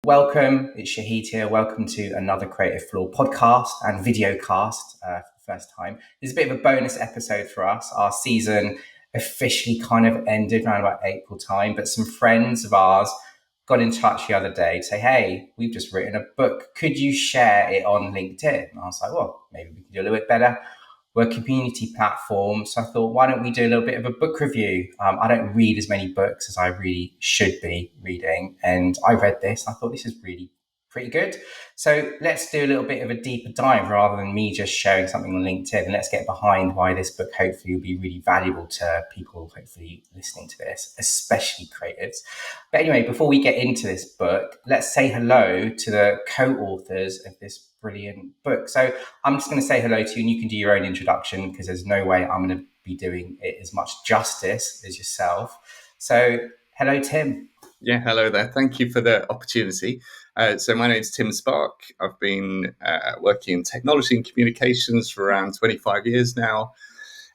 Welcome, it's Shahid here. Welcome to another Creative Floor podcast and video cast for the first time. This is a bit of a bonus episode for us. Our season officially kind of ended around about April time, but some friends of ours got in touch the other day to say, hey, we've just written a book. Could you share it on LinkedIn? And I was like, well, maybe we can do a little bit better. We're a community platform. So I thought, why don't we do a little bit of a book review? I don't read as many books as I really should be reading. And I read this. I thought this is really pretty good. So let's do a little bit of a deeper dive rather than me just sharing something on LinkedIn. And let's get behind why this book hopefully will be really valuable to people hopefully listening to this, especially creatives. But anyway, before we get into this book, let's say hello to the co-authors of this brilliant book. So I'm just going to say hello to you and you can do your own introduction because there's no way I'm going to be doing it as much justice as yourself. So hello, Tim. Yeah, hello there. Thank you for the opportunity. So my name is Tim Spark. I've been working in technology and communications for around 25 years now.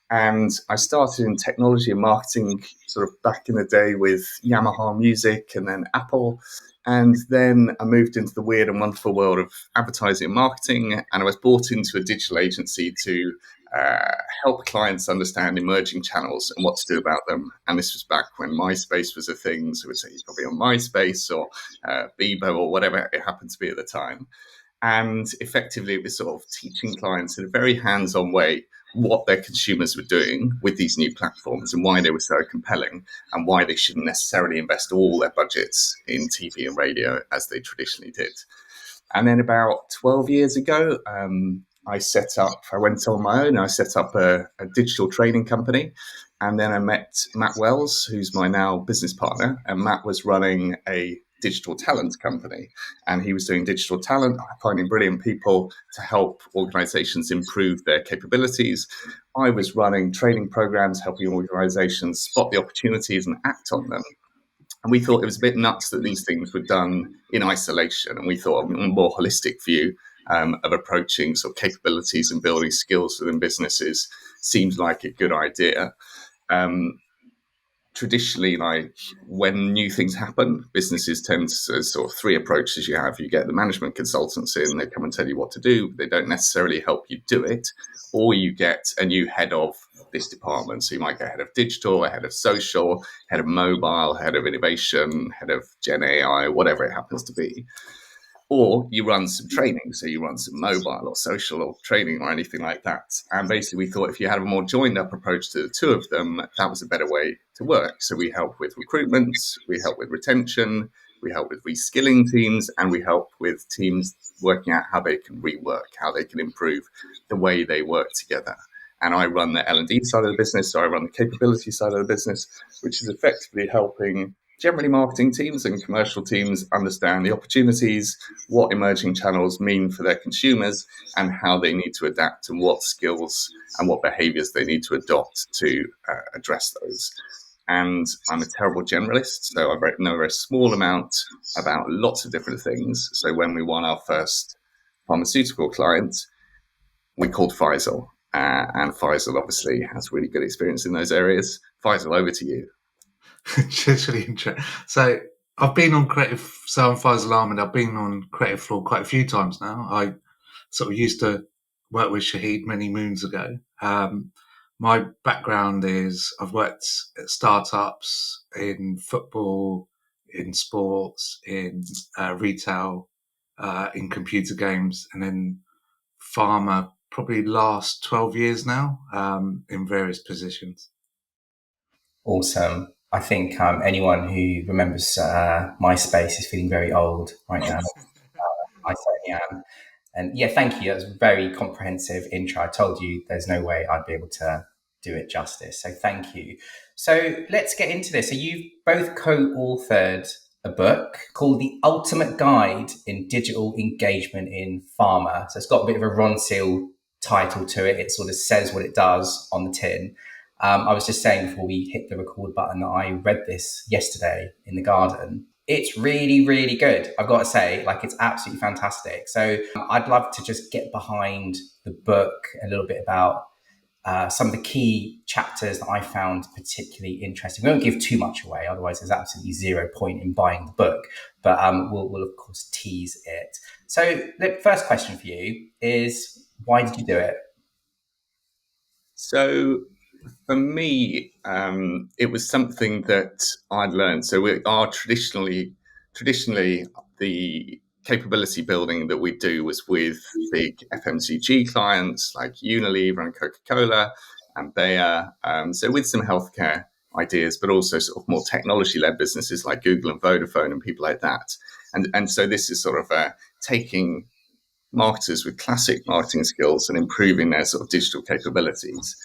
And I started in technology and marketing sort of back in the day with Yamaha Music and then Apple. And then I moved into the weird and wonderful world of advertising and marketing. And I was brought into a digital agency to help clients understand emerging channels and what to do about them. And this was back when MySpace was a thing. So we'd say you're probably on MySpace or Bebo or whatever it happened to be at the time. And effectively, it was sort of teaching clients in a very hands-on way what their consumers were doing with these new platforms and why they were so compelling and why they shouldn't necessarily invest all their budgets in TV and radio as they traditionally did. And then about 12 years ago, I went on my own. I set up a digital training company. And then I met Matt Wells, who's my now business partner. And Matt was running a digital talent company. And he was doing digital talent, finding brilliant people to help organizations improve their capabilities. I was running training programs, helping organizations spot the opportunities and act on them. And we thought it was a bit nuts that these things were done in isolation. And we thought a more holistic view of approaching sort of capabilities and building skills within businesses seems like a good idea. Traditionally, like when new things happen, businesses tend to sort of three approaches you have. You get the management consultants in, they come and tell you what to do. They don't necessarily help you do it. Or you get a new head of this department. So you might get head of digital, a head of social, head of mobile, head of innovation, head of Gen AI, whatever it happens to be. Or you run some training, so you run some mobile or social or training or anything like that. And basically, we thought if you had a more joined up approach to the two of them, that was a better way to work. So we help with recruitment, we help with retention, we help with reskilling teams, and we help with teams working out how they can rework, how they can improve the way they work together. And I run the L&D side of the business, so I run the capability side of the business, which is effectively helping generally marketing teams and commercial teams understand the opportunities, what emerging channels mean for their consumers, and how they need to adapt and what skills and what behaviors they need to adopt to address those. And I'm a terrible generalist, so I know a very small amount about lots of different things. So when we won our first pharmaceutical client, we called Faisal. And Faisal obviously has really good experience in those areas. Faisal, over to you. It's really interesting. So I've been on Creative. So I'm Faisal Ahmed. I've been on Creative Floor quite a few times now. I sort of used to work with Shahid many moons ago. My background is I've worked at startups in football, in sports, in retail, in computer games, and in pharma. Probably last 12 years now, in various positions. Awesome. I think anyone who remembers MySpace is feeling very old right now. I certainly am. And yeah, thank you. That was a very comprehensive intro. I told you there's no way I'd be able to do it justice. So thank you. So let's get into this. So you've both co-authored a book called The Ultimate Guide in Digital Engagement in Pharma. So it's got a bit of a Ron Seal title to it. It sort of says what it does on the tin. I was just saying before we hit the record button that I read this yesterday in the garden. It's really, really good. I've got to say, like, it's absolutely fantastic. So I'd love to just get behind the book a little bit about some of the key chapters that I found particularly interesting. We won't give too much away, otherwise there's absolutely zero point in buying the book, but we'll of course tease it. So the first question for you is, why did you do it? So for me, it was something that I'd learned. So we are traditionally the capability building that we do was with big FMCG clients like Unilever and Coca-Cola and Bayer. So with some healthcare ideas, but also sort of more technology-led businesses like Google and Vodafone and people like that. And so this is sort of taking marketers with classic marketing skills and improving their sort of digital capabilities.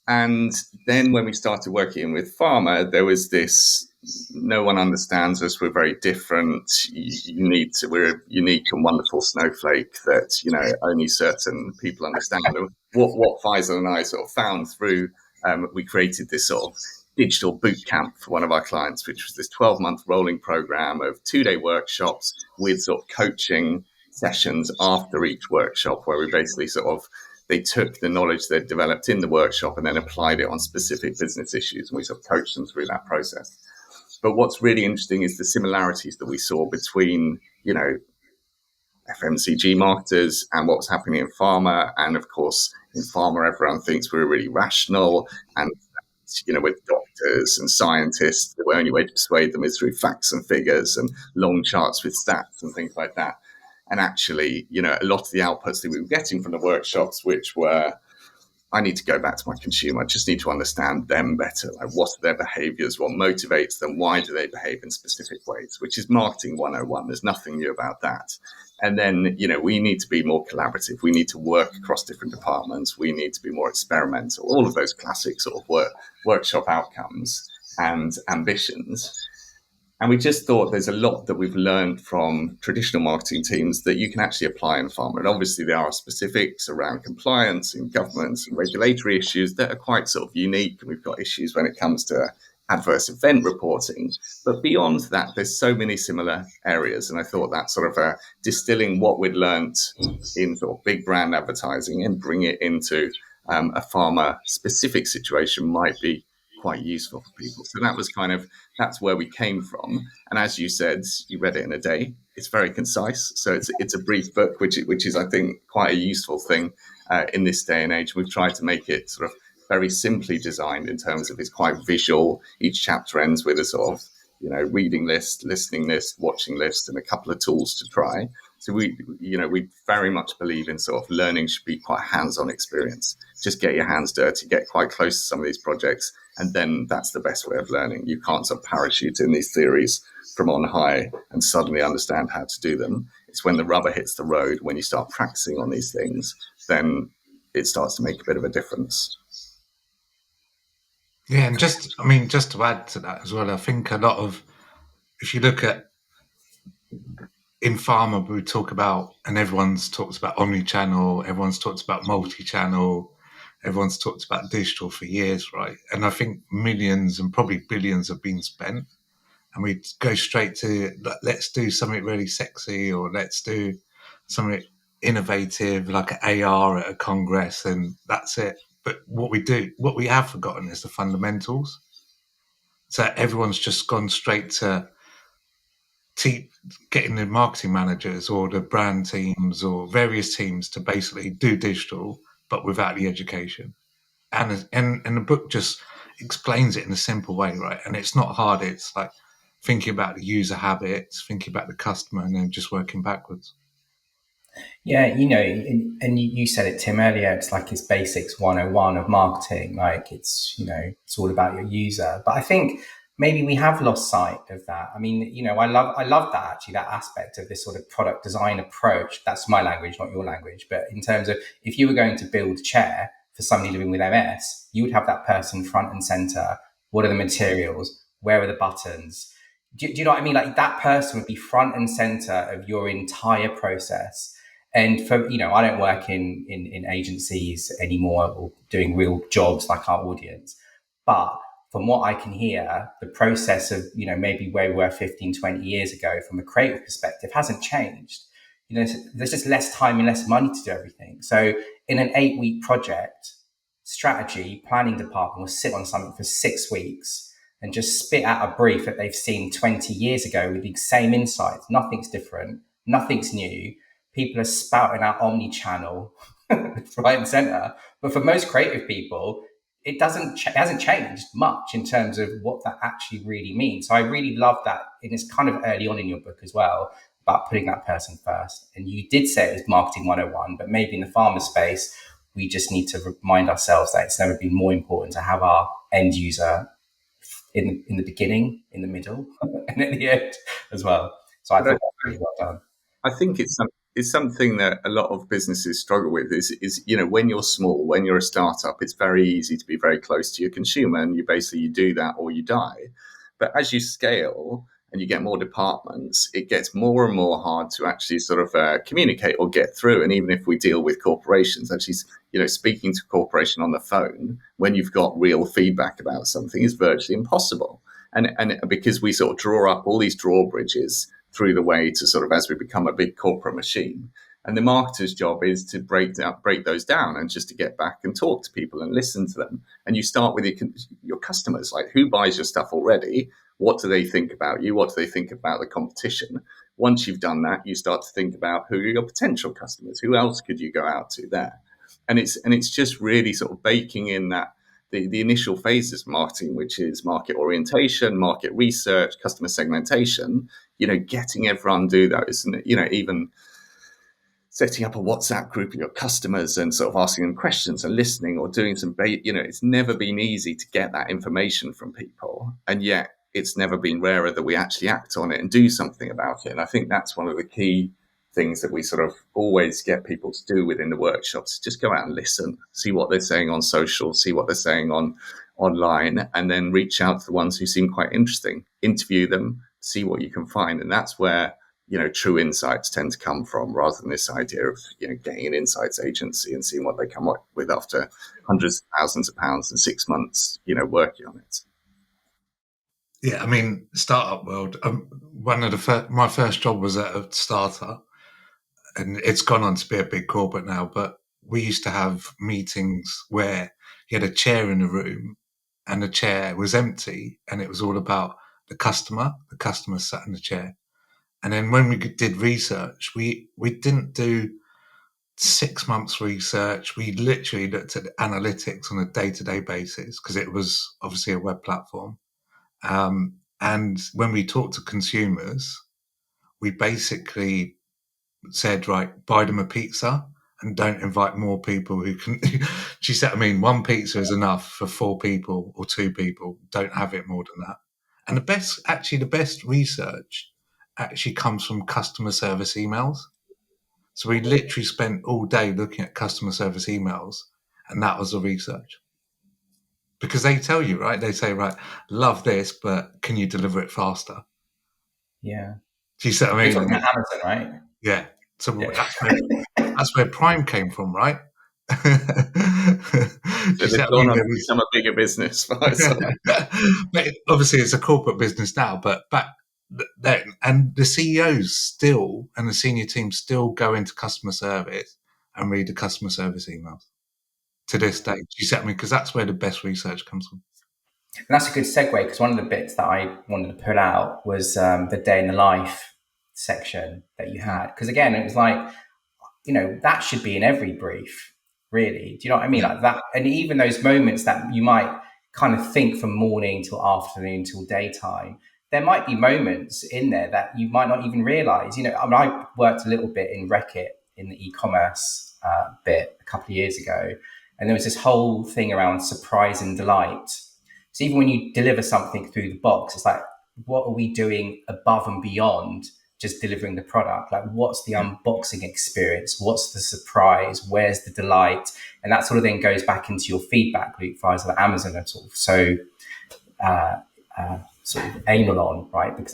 And then when we started working with Pharma, there was this: no one understands us. We're very different. We're a unique and wonderful snowflake that only certain people understand. What Faisal and I sort of found through we created this sort of digital boot camp for one of our clients, which was this 12-month rolling program of 2-day workshops with sort of coaching sessions after each workshop, where we basically they took the knowledge they'd developed in the workshop and then applied it on specific business issues, and we sort of coached them through that process. But what's really interesting is the similarities that we saw between, FMCG marketers and what's happening in pharma. And of course, in pharma, everyone thinks we're really rational, and with doctors and scientists, the only way to persuade them is through facts and figures and long charts with stats and things like that. And actually, a lot of the outputs that we were getting from the workshops, which were, I need to go back to my consumer. I just need to understand them better. Like, what are their behaviors? What motivates them? Why do they behave in specific ways? Which is marketing 101. There's nothing new about that. And then, we need to be more collaborative. We need to work across different departments. We need to be more experimental. All of those classic sort of workshop outcomes and ambitions. And we just thought there's a lot that we've learned from traditional marketing teams that you can actually apply in pharma. And obviously there are specifics around compliance and governance and regulatory issues that are quite sort of unique. And we've got issues when it comes to adverse event reporting. But beyond that, there's so many similar areas. And I thought that sort of distilling what we'd learned in sort of big brand advertising and bring it into a pharma specific situation might be quite useful for people. So that's where we came from. And as you said, you read it in a day. It's very concise. So it's a brief book, which is, I think, quite a useful thing in this day and age. We've tried to make it sort of very simply designed in terms of it's quite visual. Each chapter ends with a sort of, reading list, listening list, watching list, and a couple of tools to try. So we very much believe in sort of learning should be quite a hands-on experience. Just get your hands dirty, get quite close to some of these projects, and then that's the best way of learning. You can't sort of parachute in these theories from on high and suddenly understand how to do them. It's when the rubber hits the road, when you start practicing on these things, then it starts to make a bit of a difference. Yeah, and just to add to that as well, I think a lot of, if you look at in pharma, we talk about, and everyone's talks about omni-channel, everyone's talked about multi-channel, everyone's talked about digital for years, right? And I think millions and probably billions have been spent, and we go straight to let's do something really sexy, or let's do something innovative like an AR at a congress, and that's it. But what we have forgotten is the fundamentals. So everyone's just gone straight to getting the marketing managers or the brand teams or various teams to basically do digital, but without the education. And the book just explains it in a simple way, right? And it's not hard. It's like thinking about the user habits, thinking about the customer, and then just working backwards. Yeah, and you said it, Tim, earlier. It's like it's basics 101 of marketing. Like it's all about your user. But I think maybe we have lost sight of that. I mean, I love that, actually, that aspect of this sort of product design approach. That's my language, not your language. But in terms of, if you were going to build a chair for somebody living with MS, you would have that person front and center. What are the materials? Where are the buttons? Do you know what I mean? Like, that person would be front and center of your entire process. And for, I don't work in agencies anymore or doing real jobs like our audience. But from what I can hear, the process of, maybe where we were 15, 20 years ago from a creative perspective hasn't changed. There's just less time and less money to do everything. So in an 8-week project, strategy planning department will sit on something for 6 weeks and just spit out a brief that they've seen 20 years ago with the same insights. Nothing's different, nothing's new. People are spouting out omni-channel right and center. But for most creative people, it hasn't changed much in terms of what that actually really means. So I really love that. And it's kind of early on in your book as well about putting that person first. And you did say it was marketing 101, but maybe in the pharma space, we just need to remind ourselves that it's never been more important to have our end user in the beginning, in the middle, and at the end as well. So I thought that was really well done. I think it's something that a lot of businesses struggle with is when you're small, when you're a startup, it's very easy to be very close to your consumer, and you do that or you die. But as you scale and you get more departments, it gets more and more hard to actually sort of communicate or get through. And even if we deal with corporations, actually, speaking to a corporation on the phone when you've got real feedback about something is virtually impossible. And because we sort of draw up all these drawbridges through the way to sort of as we become a big corporate machine. And the marketer's job is to break those down and just to get back and talk to people and listen to them. And you start with your customers, like who buys your stuff already? What do they think about you? What do they think about the competition? Once you've done that, you start to think about who are your potential customers? Who else could you go out to there? And it's just really sort of baking in that the initial phases of marketing, which is market orientation, market research, customer segmentation, getting everyone do those, and, even setting up a WhatsApp group of your customers and sort of asking them questions and listening or doing some, it's never been easy to get that information from people. And yet it's never been rarer that we actually act on it and do something about it. And I think that's one of the key things that we sort of always get people to do within the workshops. Just go out and listen, see what they're saying on social, see what they're saying online, and then reach out to the ones who seem quite interesting, interview them, see what you can find. And that's where, true insights tend to come from, rather than this idea of, getting an insights agency and seeing what they come up with after hundreds of thousands of pounds and 6 months, working on it. Yeah, I mean, startup world. My first job was at a startup, and it's gone on to be a big corporate now. But we used to have meetings where you had a chair in the room, and the chair was empty, and it was all about the customer. The customer sat in the chair, and then when we did research, we didn't do 6 months research. We literally looked at analytics on a day-to-day basis because it was obviously a web platform. And when we talked to consumers, we basically said, right, buy them a pizza and don't invite more people who can. She said, I mean, one pizza is enough for 4 people or 2 people. Don't have it more than that. And the best research actually comes from customer service emails. So we literally spent all day looking at customer service emails, and that was the research. Because they tell you, right? They say, right, love this, but can you deliver it faster? Yeah. Do you see what I You're mean? talking about Amazon, right? Yeah. So Yeah. that's where Prime came from, right? So they've gone on to become a bigger business. But obviously, it's a corporate business now, but back then, and the CEOs still and the senior team still go into customer service and read the customer service emails to this day. Do you see what I mean? Because that's where the best research comes from. And that's a good segue, because one of the bits that I wanted to pull out was the day in the life section that you had. Because again, it was like, that should be in every brief, really. Do you know what I mean? Yeah. Like that. And even those moments that you might kind of think from morning till afternoon till daytime, there might be moments in there that you might not even realize. I worked a little bit in Reckitt in the e-commerce bit a couple of years ago. And there was this whole thing around surprise and delight. So even when you deliver something through the box, it's like, what are we doing above and beyond just delivering the product? Like, what's the unboxing experience? What's the surprise? Where's the delight? And that sort of then goes back into your feedback loop for like Amazon are sort of so sort of anal on, right? Because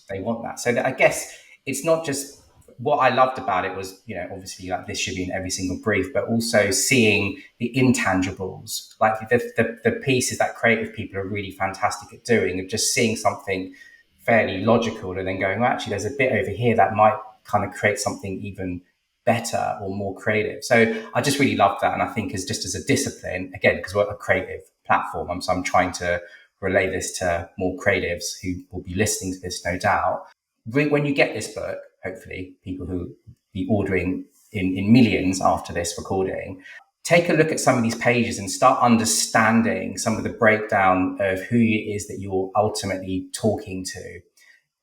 they want that. So I guess it's not just what I loved about it was, obviously like this should be in every single brief, but also seeing the intangibles, like the pieces that creative people are really fantastic at doing, of just seeing something fairly logical and then going, well, actually, there's a bit over here that might kind of create something even better or more creative. So I just really love that. And I think as a discipline, again, because we're a creative platform, I'm trying to relay this to more creatives who will be listening to this, no doubt. When you get this book, hopefully people who be ordering in millions after this recording, take a look at some of these pages and start understanding some of the breakdown of who it is that you're ultimately talking to,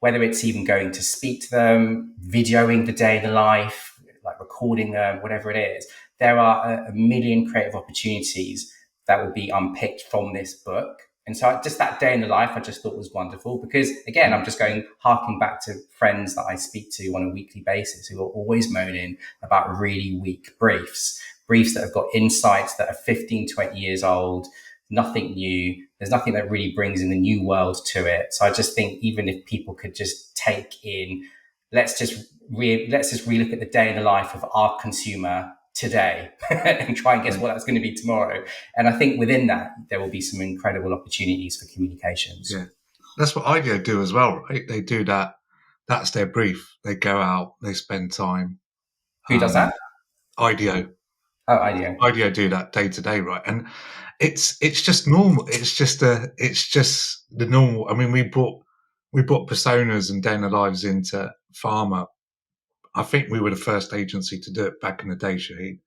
whether it's even going to speak to them, videoing the day in the life, like recording them, whatever it is. There are a million creative opportunities that will be unpicked from this book. And so just that day in the life, I just thought was wonderful because, again, I'm just harking back to friends that I speak to on a weekly basis who are always moaning about really weak briefs that have got insights that are 15, 20 years old, nothing new. There's nothing that really brings in the new world to it. So I just think even if people could just take in, let's just relook at the day in the life of our consumer today and try and guess what that's going to be tomorrow. And I think within that, there will be some incredible opportunities for communications. Yeah. That's what IDEO do as well, right? They do that. That's their brief. They go out, they spend time. Who does that? IDEO. Oh, IDEO. IDEO do that day to day, right? And it's just normal. It's just the normal. I mean, we brought personas and day in the lives into Pharma. I think we were the first agency to do it back in the day, Shahid.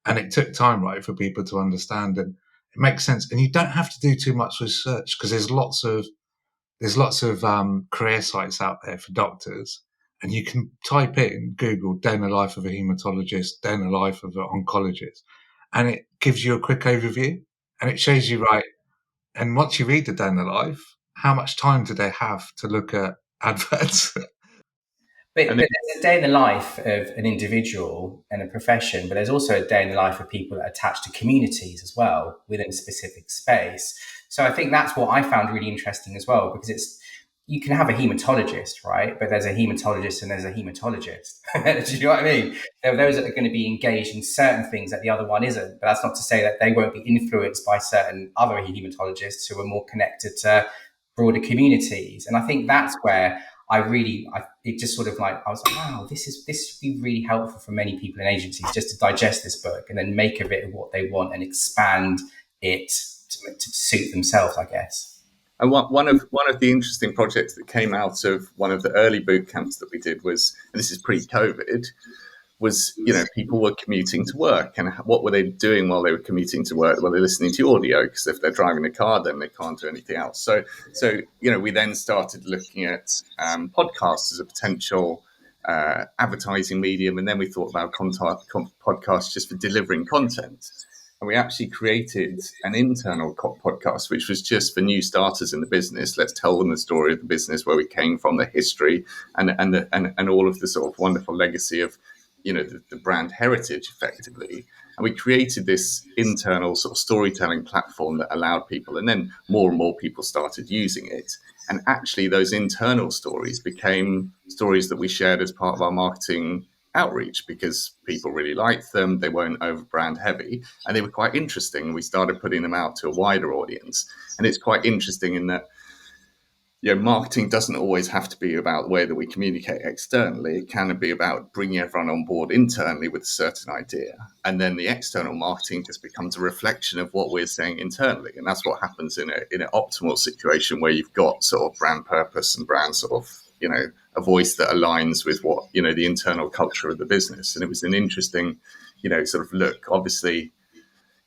And it took time, right, for people to understand, and it makes sense. And you don't have to do too much research because there's lots of career sites out there for doctors, and you can type in Google day in the life of a hematologist, day in the life of an oncologist, and it gives you a quick overview, and it shows you, right. And once you read the day in the life, how much time do they have to look at adverts? But there's a day in the life of an individual and a profession, but there's also a day in the life of people that are attached to communities as well within a specific space. So I think that's what I found really interesting as well, because you can have a hematologist, right? But there's a hematologist and there's a hematologist. Do you know what I mean? There are those that are going to be engaged in certain things that the other one isn't. But that's not to say that they won't be influenced by certain other hematologists who are more connected to broader communities. And I think that's where it just sort of like, I was like, wow, this would be really helpful for many people in agencies just to digest this book and then make of it what they want and expand it to suit themselves, I guess. And one of the interesting projects that came out of one of the early boot camps that we did was, and this is pre-COVID, was, people were commuting to work, and what were they doing while they were commuting to work? Well, they're listening to audio, because if they're driving a car, then they can't do anything else. So we then started looking at podcasts as a potential advertising medium, and then we thought about podcasts just for delivering content. And we actually created an internal podcast, which was just for new starters in the business. Let's tell them the story of the business, where we came from, the history, and all of the sort of wonderful legacy of the brand heritage, effectively. And we created this internal sort of storytelling platform that allowed people, and then more and more people started using it. And actually those internal stories became stories that we shared as part of our marketing outreach, because people really liked them. They weren't over brand heavy, and they were quite interesting. We started putting them out to a wider audience. And it's quite interesting in that marketing doesn't always have to be about the way that we communicate externally. It can be about bringing everyone on board internally with a certain idea. And then the external marketing just becomes a reflection of what we're saying internally. And that's what happens in an optimal situation where you've got sort of brand purpose and brand sort of, a voice that aligns with what, the internal culture of the business. And it was an interesting, sort of look. Obviously,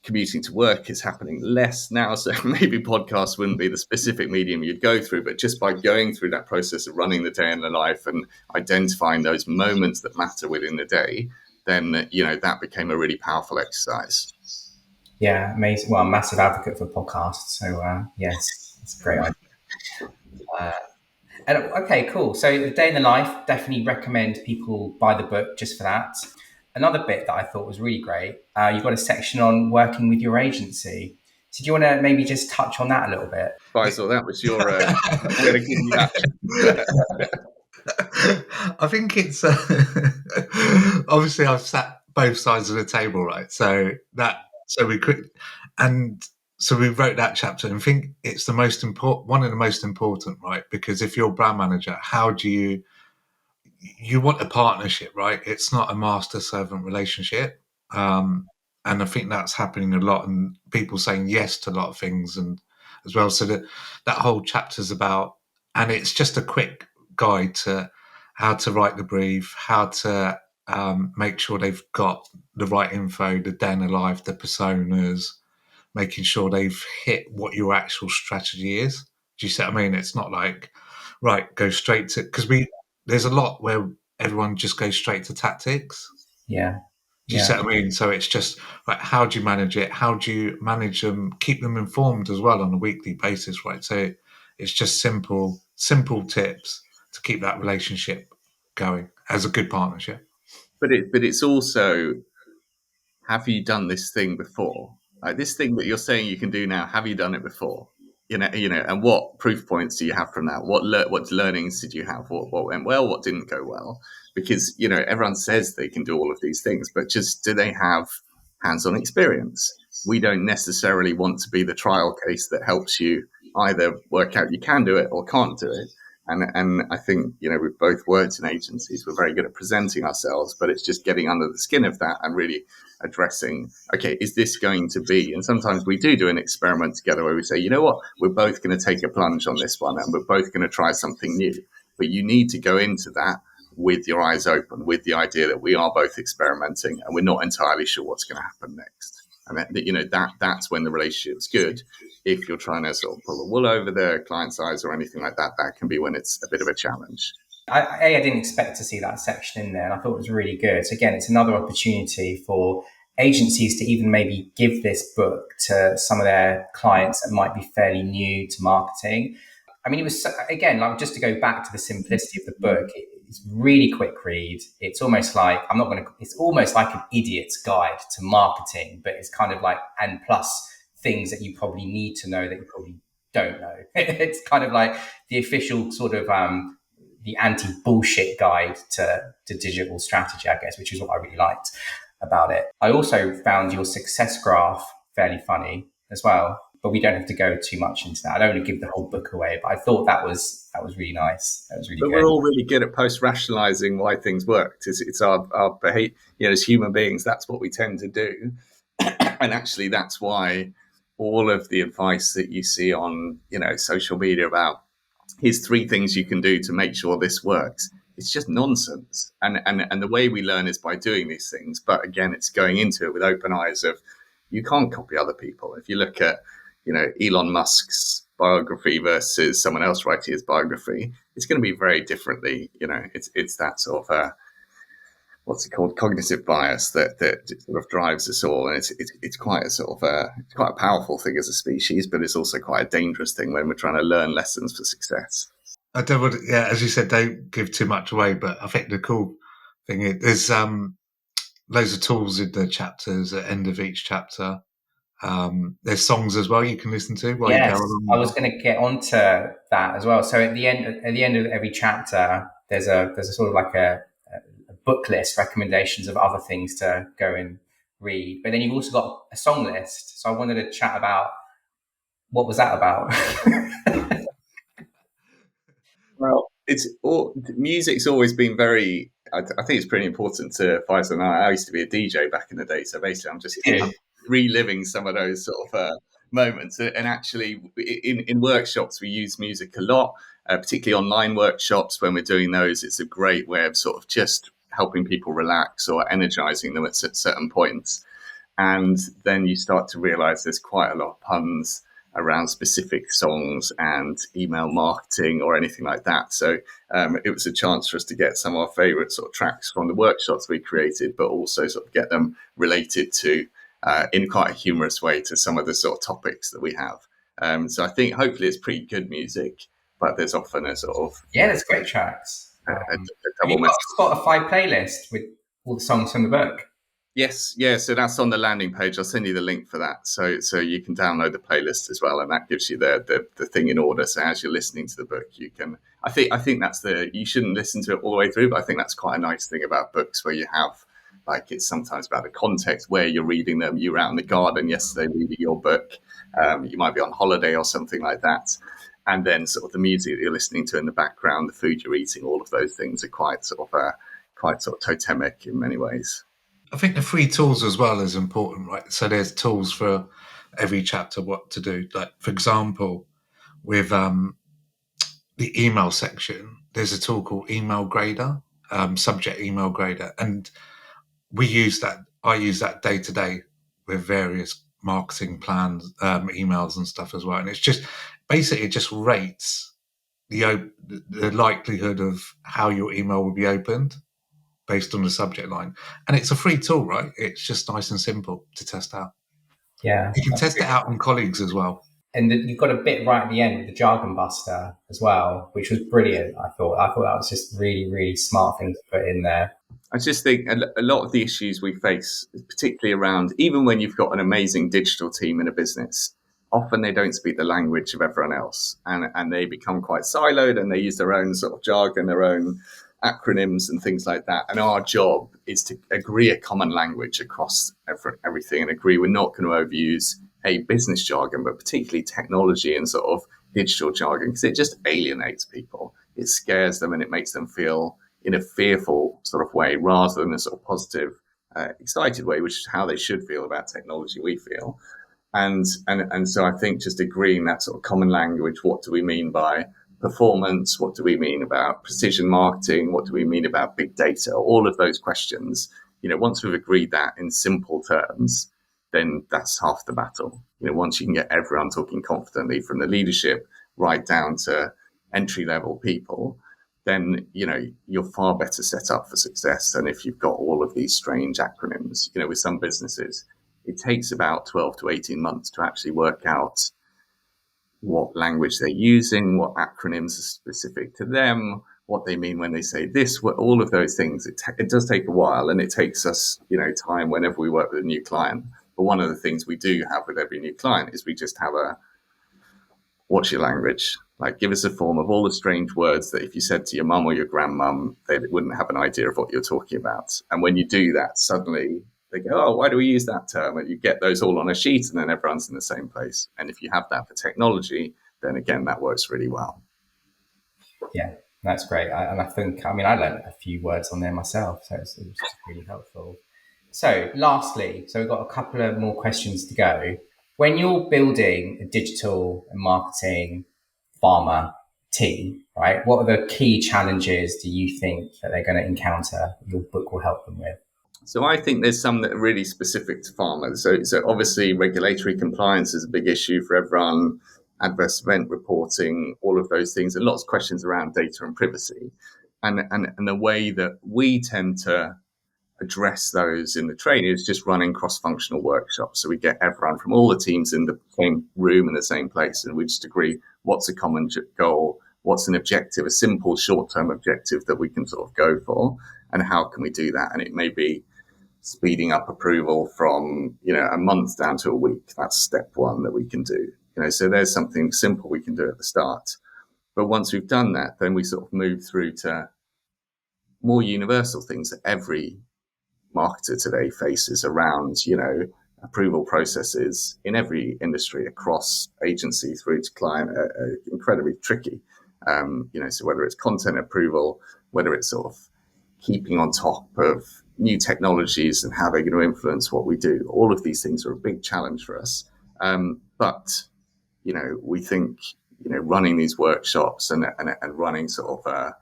commuting to work is happening less now, so maybe podcasts wouldn't be the specific medium you'd go through, but just by going through that process of running the day in the life and identifying those moments that matter within the day, then that became a really powerful exercise. Yeah, amazing. Well, I'm a massive advocate for podcasts, so yes, it's a great idea. And okay, cool. So the day in the life, definitely recommend people buy the book just for that. Another bit that I thought was really great, you've got a section on working with your agency. So do you want to maybe just touch on that a little bit? Faisal, that was your... I'm going to give you that. I think it's... obviously, I've sat both sides of the table, right? So we wrote that chapter, and I think it's one of the most important, right? Because if you're a brand manager, how do you you want a partnership, right? It's not a master-servant relationship. And I think that's happening a lot, and people saying yes to a lot of things, and as well. So that whole chapter's about, and it's just a quick guide to how to write the brief, how to make sure they've got the right info, the day in the life, the personas, making sure they've hit what your actual strategy is. Do you see what I mean? It's not like, right, go straight to, because there's a lot where everyone just goes straight to tactics. Yeah. Do you see what I mean? So it's just like, how do you manage it? How do you manage them? Keep them informed as well on a weekly basis, right? So it's just simple tips to keep that relationship going as a good partnership. But it's also, have you done this thing before? Like this thing that you're saying you can do now, have you done it before? And what proof points do you have from that? What learnings did you have? What went well? What didn't go well? Because everyone says they can do all of these things, but just do they have hands-on experience? We don't necessarily want to be the trial case that helps you either work out you can do it or can't do it. And I think, we've both worked in agencies. We're very good at presenting ourselves, but it's just getting under the skin of that and really addressing, okay, is this going to be? And sometimes we do an experiment together where we say, you know what, we're both going to take a plunge on this one and we're both going to try something new. But you need to go into that with your eyes open, with the idea that we are both experimenting and we're not entirely sure what's going to happen next. And that's when the relationship's good. If you're trying to sort of pull the wool over the client's eyes or anything like that, that can be when it's a bit of a challenge. I didn't expect to see that section in there, and I thought it was really good. So again, it's another opportunity for agencies to even maybe give this book to some of their clients that might be fairly new to marketing. I mean, it was, again, like, just to go back to the simplicity of the book, it's really quick read. It's almost like, it's almost like an idiot's guide to marketing, but it's kind of like, and plus things that you probably need to know that you probably don't know. It's kind of like the official sort of, the anti-bullshit guide to digital strategy, I guess, which is what I really liked about it. I also found your success graph fairly funny as well, but we don't have to go too much into that. I don't want to give the whole book away, but I thought that was really nice. That was really good. But we're all really good at post-rationalizing why things worked. It's our behavior, as human beings, that's what we tend to do. And actually, that's why all of the advice that you see on, social media about here's 3 things you can do to make sure this works, it's just nonsense. And the way we learn is by doing these things. But again, it's going into it with open eyes of, you can't copy other people. If you look at, Elon Musk's biography versus someone else writing his biography, it's going to be very differently. It's that sort of what's it called, cognitive bias that sort of drives us all, and it's quite a sort of it's quite a powerful thing as a species, but it's also quite a dangerous thing when we're trying to learn lessons for success. I don't want to, as you said, don't give too much away, but I think the cool thing is there's loads of tools in the chapters at the end of each chapter. There's songs as well you can listen to while you go along. I was going to get onto that as well. So at the end of every chapter, there's a sort of like a book list, recommendations of other things to go and read. But then you've also got a song list. So I wanted to chat about, what was that about? Well, music's always been very, I think it's pretty important to Faisal and I used to be a DJ back in the day. So basically I'm just reliving some of those sort of moments. And actually in workshops, we use music a lot, particularly online workshops. When we're doing those, it's a great way of sort of just helping people relax or energizing them at certain points. And then you start to realize there's quite a lot of puns around specific songs and email marketing or anything like that. So it was a chance for us to get some of our favorite sort of tracks from the workshops we created, but also sort of get them related to, in quite a humorous way, to some of the sort of topics that we have. So I think hopefully it's pretty good music, but there's often a sort of... Yeah, there's great tracks. Have you got a Spotify playlist with all the songs from the book? Yes, yeah. So that's on the landing page. I'll send you the link for that, so you can download the playlist as well, and that gives you the thing in order. So as you're listening to the book, you can. I think that's you shouldn't listen to it all the way through, but I think that's quite a nice thing about books, where you have, like, it's sometimes about the context where you're reading them. You were out in the garden yesterday reading your book. You might be on holiday or something like that. and then sort of the music that you're listening to in the background, the food you're eating, all of those things are quite sort of totemic in many ways. I think the free tools as well is important, right? So there's tools for every chapter what to do. Like, for example, with the email section, there's a tool called Email Grader, Subject Email Grader, and we use that. I use that day to day with various marketing plans, emails and stuff as well. And it's just basically it just rates the likelihood of how your email will be opened based on the subject line. And it's a free tool, right? It's just nice and simple to test out. Yeah. You can test it out on colleagues as well. And you've got a bit right at the end with the jargon buster as well, which was brilliant. I thought that was just really, really smart thing to put in there. I just think a lot of the issues we face, particularly around, even when you've got an amazing digital team in a business, often they don't speak the language of everyone else, and they become quite siloed, and they use their own sort of jargon, their own acronyms and things like that. And our job is to agree a common language across everything, and agree we're not going to overuse a business jargon, but particularly technology and sort of digital jargon, because it just alienates people. It scares them and it makes them feel in a fearful sort of way rather than a sort of positive, excited way, which is how they should feel about technology, we feel. And so I think just agreeing that sort of common language, what do we mean by performance? What do we mean about precision marketing? What do we mean about big data? All of those questions, once we've agreed that in simple terms, then that's half the battle. Once you can get everyone talking confidently from the leadership right down to entry level people, then you're far better set up for success than if you've got all of these strange acronyms. With some businesses, it takes about 12 to 18 months to actually work out what language they're using, what acronyms are specific to them, what they mean when they say this, all of those things. It does take a while, and it takes us time whenever we work with a new client. But one of the things we do have with every new client is we just have what's your language? Like, give us a form of all the strange words that if you said to your mum or your grandmum, they wouldn't have an idea of what you're talking about. And when you do that, suddenly they go, oh, why do we use that term? And you get those all on a sheet, and then everyone's in the same place. And if you have that for technology, then again, that works really well. Yeah, that's great. I learned a few words on there myself, so it was just really helpful. So lastly, we've got a couple of more questions to go. When you're building a digital and marketing pharma team, right, what are the key challenges do you think that they're going to encounter your book will help them with? So I think there's some that are really specific to pharma. So obviously regulatory compliance is a big issue for everyone, adverse event reporting, all of those things, and lots of questions around data and privacy. And the way that we tend to address those in the training is just running cross-functional workshops. So we get everyone from all the teams in the same room in the same place, and we just agree what's a common goal, what's an objective, a simple short-term objective that we can sort of go for, and how can we do that? And it may be speeding up approval from a month down to a week. That's step one that we can do. So there's something simple we can do at the start. But once we've done that, then we sort of move through to more universal things that every marketer today faces around, approval processes in every industry across agency through to client are incredibly tricky. So whether it's content approval, whether it's sort of keeping on top of new technologies and how they're going to influence what we do, all of these things are a big challenge for us. But we think, running these workshops and running sort of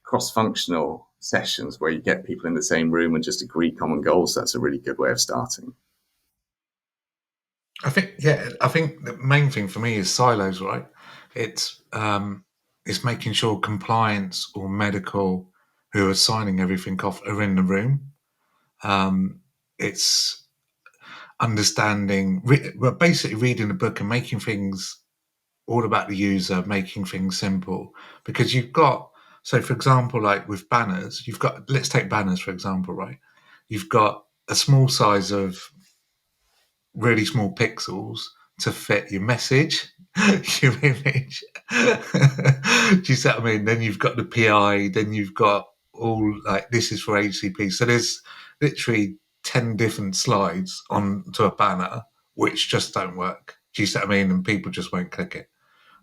cross-functional sessions where you get people in the same room and just agree common goals, that's a really good way of starting. I think the main thing for me is silos, right? It's making sure compliance or medical who are signing everything off are in the room. It's understanding, basically reading the book and making things all about the user, making things simple. Because you've got, so for example, like with banners, let's take banners for example, right? You've got a small size of really small pixels to fit your message, your image. Do you see what I mean? Then you've got the PI, then you've got all like, this is for HCP. So there's literally 10 different slides onto a banner, which just don't work. Do you see what I mean? And people just won't click it.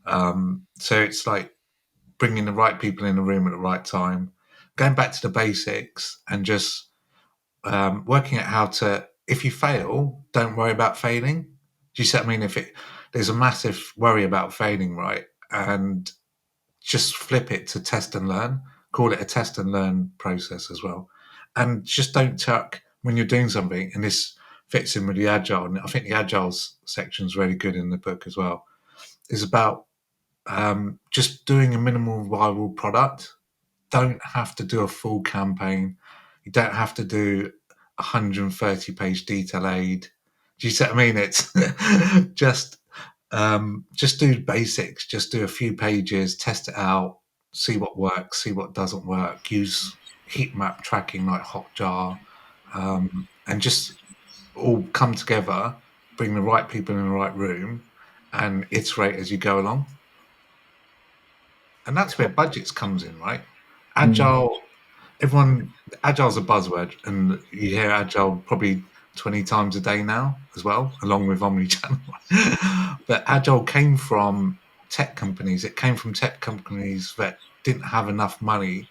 So it's like bringing the right people in the room at the right time, going back to the basics, and just working out how to. If you fail, don't worry about failing. Do you see what I mean? There's a massive worry about failing, right? And just flip it to test and learn. Call it a test and learn process as well, and just don't tuck when you're doing something. And this fits in with the agile, and I think the agile section is really good in the book as well. Is about just doing a minimal viral product. Don't have to do a full campaign. You don't have to do 130-page detail aid. Do you see what I mean? It's just do basics. Just do a few pages, test it out, see what works, see what doesn't work. Use heat map tracking like Hotjar, and just all come together. Bring the right people in the right room, and iterate as you go along. And that's where budgets comes in, right? Agile, agile's a buzzword, and you hear agile probably 20 times a day now as well, along with omnichannel. But agile came from tech companies. It came from tech companies that didn't have enough money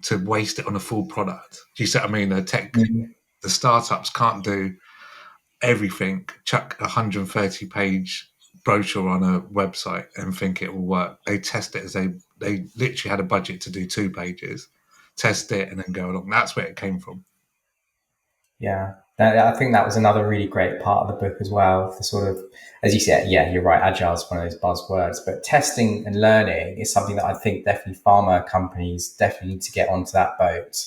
to waste it on a full product. Do you see what I mean? The startups can't do everything, chuck a 130-page brochure on a website and think it will work. They test it they literally had a budget to do 2 pages, test it, and then go along. That's where it came from. Yeah, I think that was another really great part of the book as well. The sort of, as you said, yeah, you're right. Agile is one of those buzzwords, but testing and learning is something that I think definitely pharma companies definitely need to get onto that boat.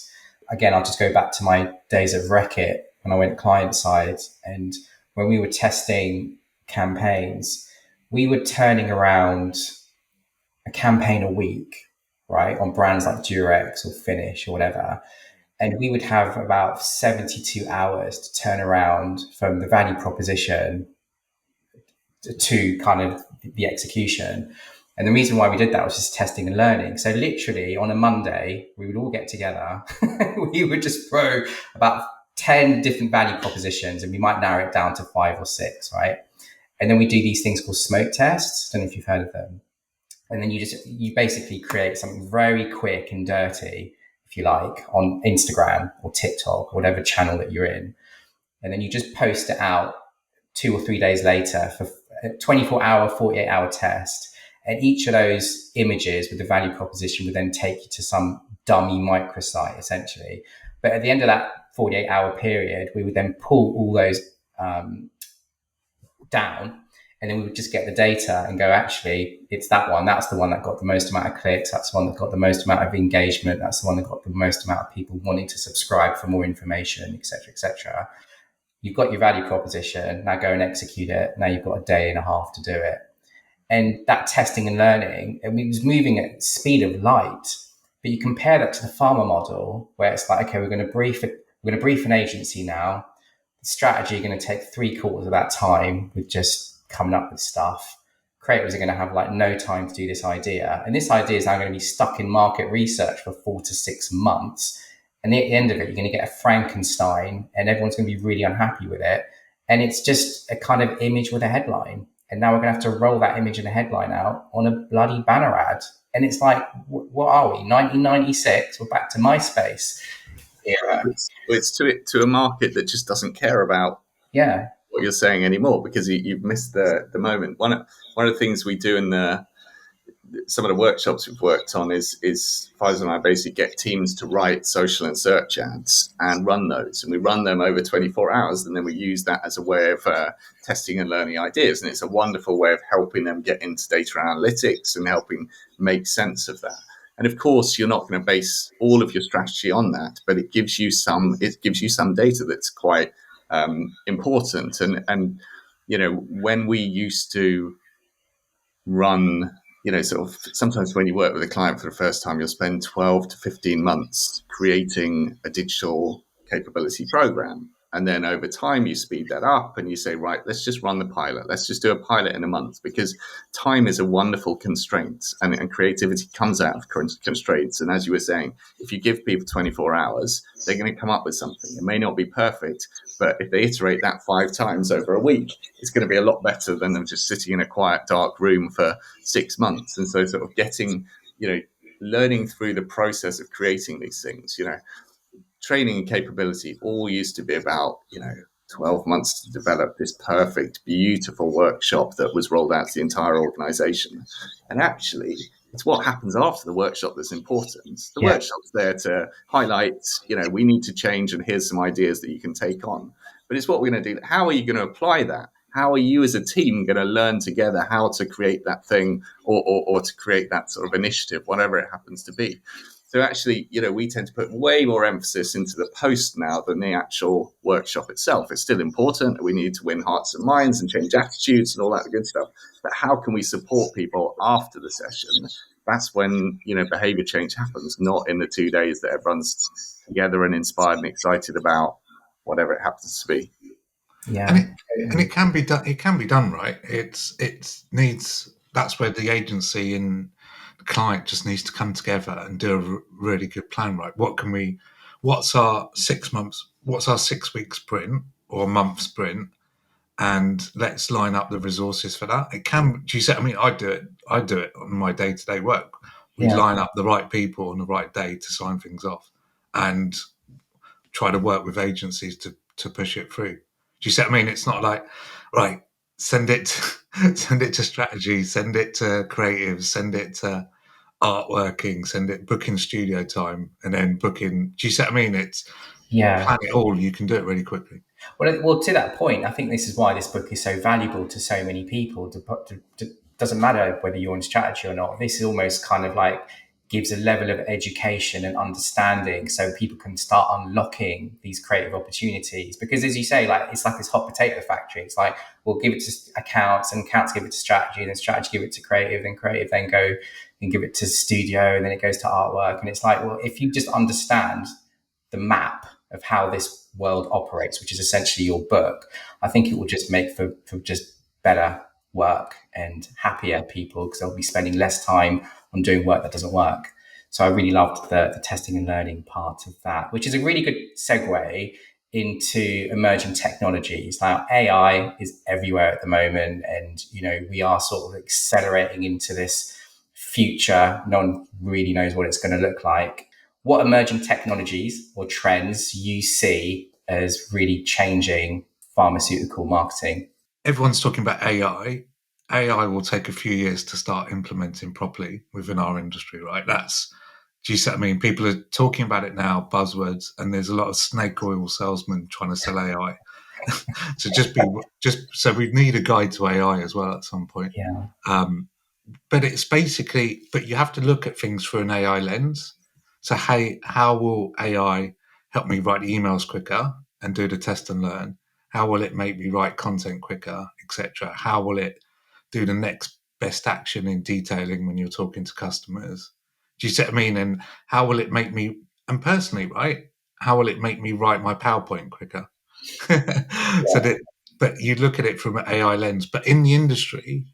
Again, I'll just go back to my days at Reckitt when I went client side, and when we were testing campaigns, we were turning around a campaign a week, right, on brands like Durex or Finish or whatever. And we would have about 72 hours to turn around from the value proposition to kind of the execution. And the reason why we did that was just testing and learning. So literally on a Monday, we would all get together. We would just throw about 10 different value propositions, and we might narrow it down to 5 or 6, right? And then we do these things called smoke tests. I don't know if you've heard of them. And then you basically create something very quick and dirty, if you like, on Instagram or TikTok or whatever channel that you're in. And then you just post it out 2 or 3 days later for a 24-hour, 48-hour test. And each of those images with the value proposition would then take you to some dummy microsite, essentially. But at the end of that 48-hour period, we would then pull all those down, and then we would just get the data and go, actually, it's that one. That's the one that got the most amount of clicks. That's the one that got the most amount of engagement. That's the one that got the most amount of people wanting to subscribe for more information, et cetera, et cetera. You've got your value proposition. Now go and execute it. Now you've got a day and a half to do it. And that testing and learning, and we was moving at speed of light. But you compare that to the pharma model, where it's like, okay, we're going to brief an agency now. The strategy is going to take 3/4 of that time with just coming up with stuff. Creators are going to have like no time to do this idea. And this idea is now going to be stuck in market research for 4 to 6 months. And at the end of it, you're going to get a Frankenstein, and everyone's going to be really unhappy with it. And it's just a kind of image with a headline. And now we're going to have to roll that image and the headline out on a bloody banner ad. And it's like, what are we? 1996? We're back to MySpace era. It's to a market that just doesn't care about what you're saying anymore, because you've missed the moment. One of the things we do in some of the workshops we've worked on is Faisal and I basically get teams to write social and search ads and run those, and we run them over 24 hours, and then we use that as a way of testing and learning ideas. And it's a wonderful way of helping them get into data analytics and helping make sense of that. And of course, you're not going to base all of your strategy on that, but it gives you some data that's quite important. And when we used to run, sort of sometimes when you work with a client for the first time, you'll spend 12 to 15 months creating a digital capability program. And then over time, you speed that up and you say, right, let's just run the pilot. Let's just do a pilot in a month, because time is a wonderful constraint, and creativity comes out of constraints. And as you were saying, if you give people 24 hours, they're going to come up with something. It may not be perfect, but if they iterate that 5 times over a week, it's going to be a lot better than them just sitting in a quiet, dark room for 6 months. And so sort of getting, learning through the process of creating these things, training and capability all used to be about, 12 months to develop this perfect, beautiful workshop that was rolled out to the entire organization. And actually, it's what happens after the workshop that's important. The Yeah. workshop's there to highlight, we need to change, and here's some ideas that you can take on. But it's what we're going to do. How are you going to apply that? How are you as a team going to learn together how to create that thing, or to create that sort of initiative, whatever it happens to be? So actually, we tend to put way more emphasis into the post now than the actual workshop itself. It's still important. We need to win hearts and minds and change attitudes and all that good stuff. But how can we support people after the session? That's when, behavior change happens, not in the 2 days that everyone's together and inspired and excited about whatever it happens to be. Yeah. And it can be done. It can be done, right? It needs. That's where the agency and the client just needs to come together and do a really good plan, right? What's our 6 months? What's our 6 week sprint or a month sprint? And let's line up the resources for that. It can. Do you say? I mean, I do it. I do it on my day-to-day work. We Yeah. line up the right people on the right day to sign things off, and try to work with agencies to push it through. Do you see what I mean? It's not like, right, send it to strategy, send it to creative, send it to artworking, send it booking studio time, and then booking. Do you see what I mean? It's Yeah. plan it all. You can do it really quickly. Well, to that point, I think this is why this book is so valuable to so many people. Doesn't matter whether you're in strategy or not. This is almost kind of like gives a level of education and understanding, so people can start unlocking these creative opportunities. Because, as you say, like it's like this hot potato factory. It's like we'll give it to accounts, and accounts give it to strategy, and then strategy give it to creative, and creative then go and give it to studio, and then it goes to artwork. And it's like, well, if you just understand the map of how this world operates, which is essentially your book, I think it will just make for just better work and happier people, because they'll be spending less time on doing work that doesn't work. So I really loved the testing and learning part of that, which is a really good segue into emerging technologies. Now, AI is everywhere at the moment, and we are sort of accelerating into this future. No one really knows what it's going to look like. What emerging technologies or trends you see as really changing pharmaceutical marketing? Everyone's talking about AI. AI will take a few years to start implementing properly within our industry, right? Do you see what I mean? People are talking about it now, buzzwords, and there's a lot of snake oil salesmen trying to sell AI. So so we need a guide to AI as well at some point. Yeah. But it's basically, but you have to look at things through an AI lens. So, hey, how will AI help me write emails quicker and do the test and learn? How will it make me write content quicker, etc.? How will it do the next best action in detailing when you're talking to customers? Do you see what I mean? And how will it make me, and personally, right? How will it make me write my PowerPoint quicker? But you look at it from an AI lens. But in the industry,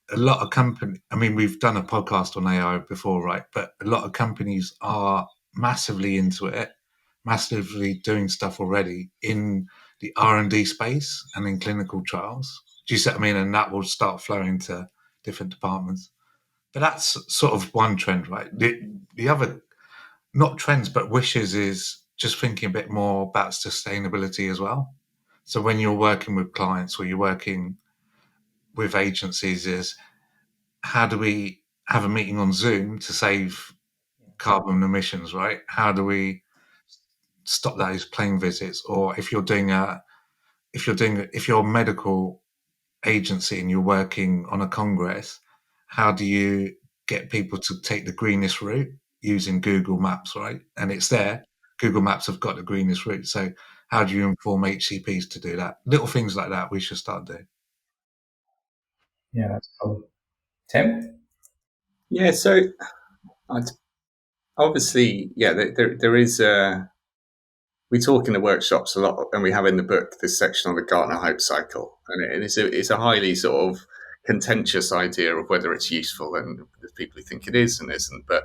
a lot of companies, I mean, we've done a podcast on AI before, right? But a lot of companies are massively into it, massively doing stuff already in the R&D space and in clinical trials. Do you see what I mean? And that will start flowing to different departments. But that's sort of one trend, right? The other, not trends, but wishes, is just thinking a bit more about sustainability as well. So when you're working with clients or you're working with agencies, is how do we have a meeting on Zoom to save carbon emissions, right? How do we stop those plane visits? Or if you're a medical agency and you're working on a congress, how do you get people to take the greenest route using Google Maps, right? And it's there. Google Maps have got the greenest route. So how do you inform HCPs to do that? Little things like that we should start doing. Yeah, that's cool. Tim? Yeah, so I'd, obviously, yeah, there is we talk in the workshops a lot, and we have in the book this section on the Gartner hype cycle, and it's a highly sort of contentious idea of whether it's useful, and there's people who think it is and isn't. But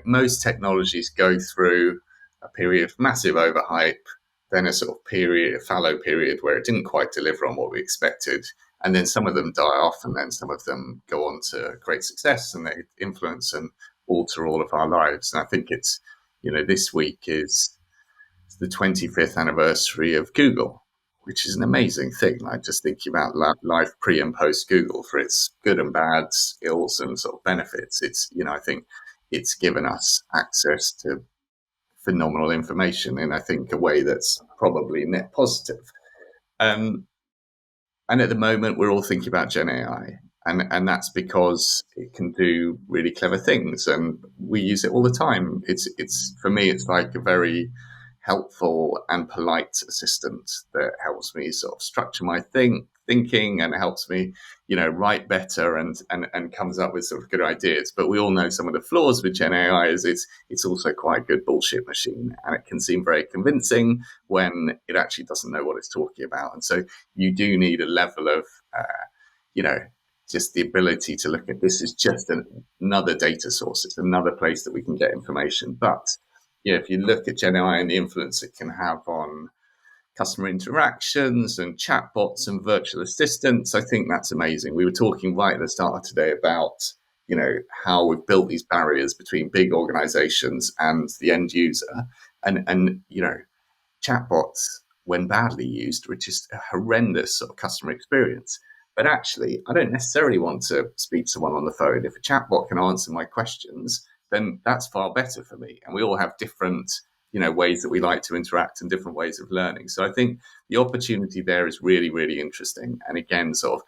most technologies go through a period of massive overhype, then a sort of period, a fallow period where it didn't quite deliver on what we expected, and then some of them die off, and then some of them go on to great success, and they influence and alter all of our lives. And I think it's this week is the 25th anniversary of Google, which is an amazing thing. Like just thinking about life pre and post Google for its good and bad, ills and sort of benefits. I think it's given us access to phenomenal information in, I think, a way that's probably net positive. And at the moment, we're all thinking about Gen AI. And that's because it can do really clever things, and we use it all the time. It's for me, it's like a very helpful and polite assistant that helps me sort of structure my thinking and helps me, write better and comes up with sort of good ideas. But we all know some of the flaws with Gen AI is it's also quite a good bullshit machine, and it can seem very convincing when it actually doesn't know what it's talking about. And so you do need a level of, just the ability to look at this is just another data source. It's another place that we can get information. But if you look at Gen AI and the influence it can have on customer interactions and chatbots and virtual assistants, I think that's amazing. We were talking right at the start of today about, how we've built these barriers between big organizations and the end user. And chatbots, when badly used, were just a horrendous sort of customer experience. But actually, I don't necessarily want to speak to someone on the phone. If a chatbot can answer my questions, then that's far better for me. And we all have different, ways that we like to interact and different ways of learning. So I think the opportunity there is really, really interesting. And again, sort of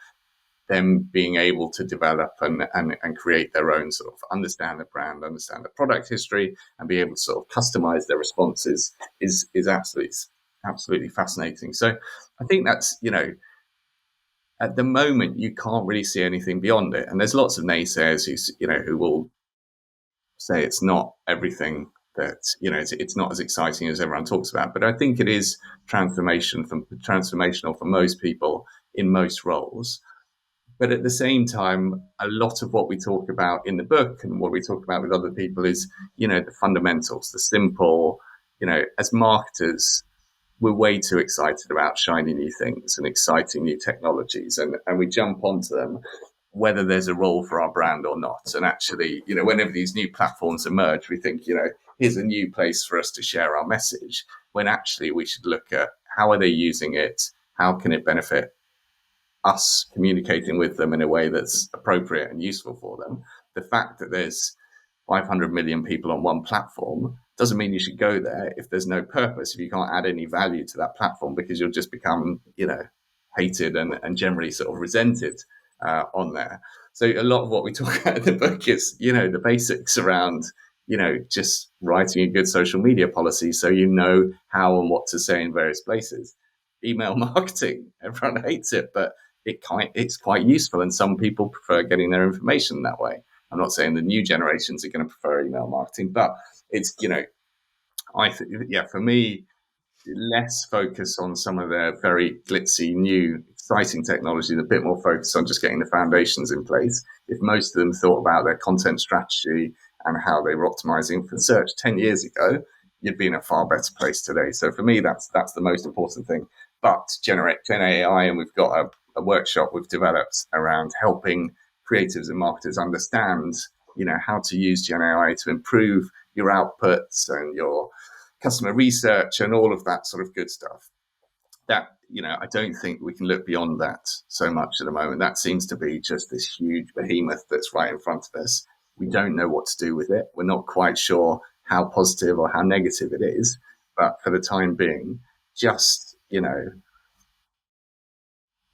them being able to develop and create their own sort of understand the brand, understand the product history, and be able to sort of customize their responses is absolutely fascinating. So I think that's, at the moment, you can't really see anything beyond it. And there's lots of naysayers who will say it's not everything that, it's not as exciting as everyone talks about. But I think it is transformational for most people in most roles. But at the same time, a lot of what we talk about in the book and what we talk about with other people is, the fundamentals, the simple, as marketers, we're way too excited about shiny new things and exciting new technologies, and we jump onto them whether there's a role for our brand or not. And actually, whenever these new platforms emerge, we think, here's a new place for us to share our message, when actually we should look at how are they using it? How can it benefit us communicating with them in a way that's appropriate and useful for them? The fact that there's 500 million people on one platform doesn't mean you should go there if there's no purpose, if you can't add any value to that platform, because you'll just become, hated and generally sort of resented on there. So a lot of what we talk about in the book is, the basics around, just writing a good social media policy so you know how and what to say in various places. Email marketing, everyone hates it, but it's quite useful, and some people prefer getting their information that way. I'm not saying the new generations are going to prefer email marketing, but it's, I think, for me, less focus on some of the very glitzy, new, exciting technology, a bit more focus on just getting the foundations in place. If most of them thought about their content strategy and how they were optimizing for search 10 years ago, you'd be in a far better place today. So for me, that's the most important thing. But Gen AI, and we've got a workshop we've developed around helping creatives and marketers understand, how to use Gen AI to improve your outputs and your customer research and all of that sort of good stuff. That, I don't think we can look beyond that so much at the moment. That seems to be just this huge behemoth that's right in front of us. We don't know what to do with it. We're not quite sure how positive or how negative it is. But for the time being, just,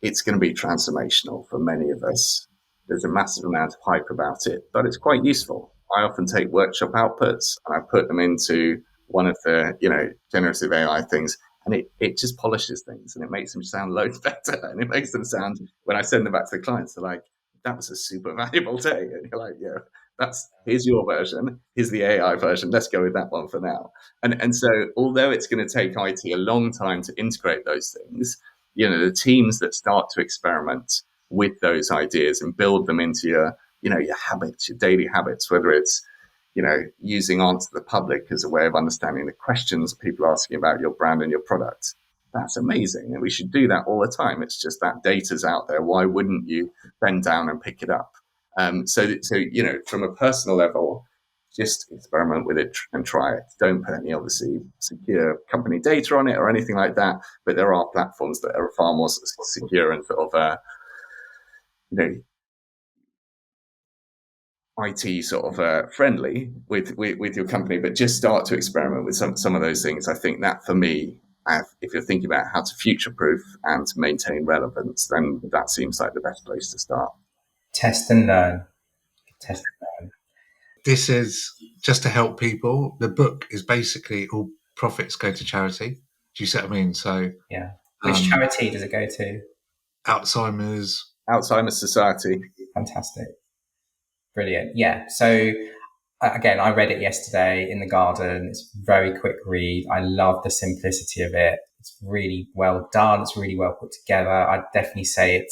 it's going to be transformational for many of us. There's a massive amount of hype about it, but it's quite useful. I often take workshop outputs and I put them into one of the, generative AI things, and it just polishes things and it makes them sound loads better. And it makes them sound, when I send them back to the clients, they're like, that was a super valuable day. And you're like, yeah, Here's your version, here's the AI version, let's go with that one for now. And so although it's going to take IT a long time to integrate those things, the teams that start to experiment with those ideas and build them into your habits, your daily habits, whether it's using Answer the Public as a way of understanding the questions people are asking about your brand and your product. That's amazing. And we should do that all the time. It's just that data's out there. Why wouldn't you bend down and pick it up? So from a personal level, just experiment with it and try it. Don't put any obviously secure company data on it or anything like that. But there are platforms that are far more secure and sort of, IT sort of friendly with your company, but just start to experiment with some of those things. I think that for me, if you're thinking about how to future-proof and to maintain relevance, then that seems like the best place to start. Test and learn. Test and learn. This is just to help people. The book is basically all profits go to charity. Do you see what I mean? So yeah. Which charity does it go to? Alzheimer's Society. Fantastic. Brilliant. Yeah. So again, I read it yesterday in the garden. It's a very quick read. I love the simplicity of it. It's really well done. It's really well put together. I'd definitely say it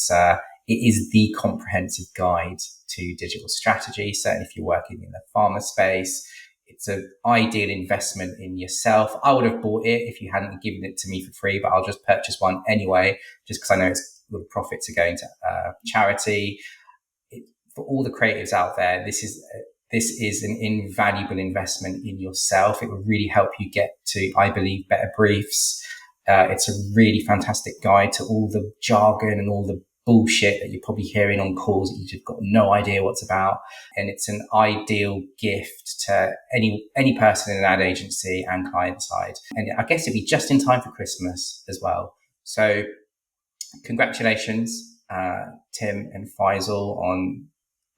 is the comprehensive guide to digital strategy. Certainly if you're working in the pharma space, it's an ideal investment in yourself. I would have bought it if you hadn't given it to me for free, but I'll just purchase one anyway, just because I know the profits are going to charity. For all the creatives out there, this is an invaluable investment in yourself. It will really help you get to, I believe, better briefs. It's a really fantastic guide to all the jargon and all the bullshit that you're probably hearing on calls that you've got no idea what's about. And it's an ideal gift to any person in an ad agency and client side. And I guess it'd be just in time for Christmas as well. So congratulations, Tim and Faisal, on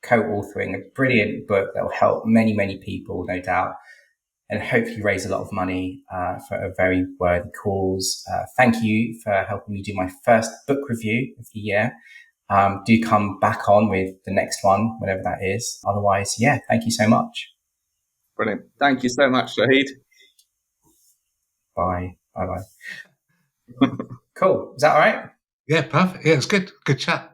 co-authoring a brilliant book that will help many, many people, no doubt, and hopefully raise a lot of money for a very worthy cause. Thank you for helping me do my first book review of the year. Do come back on with the next one, whatever that is. Otherwise, yeah, thank you so much. Brilliant. Thank you so much, Shahid. Bye. Bye-bye. Cool. Is that all right? Yeah, perfect. Yeah, it's good. Good chat.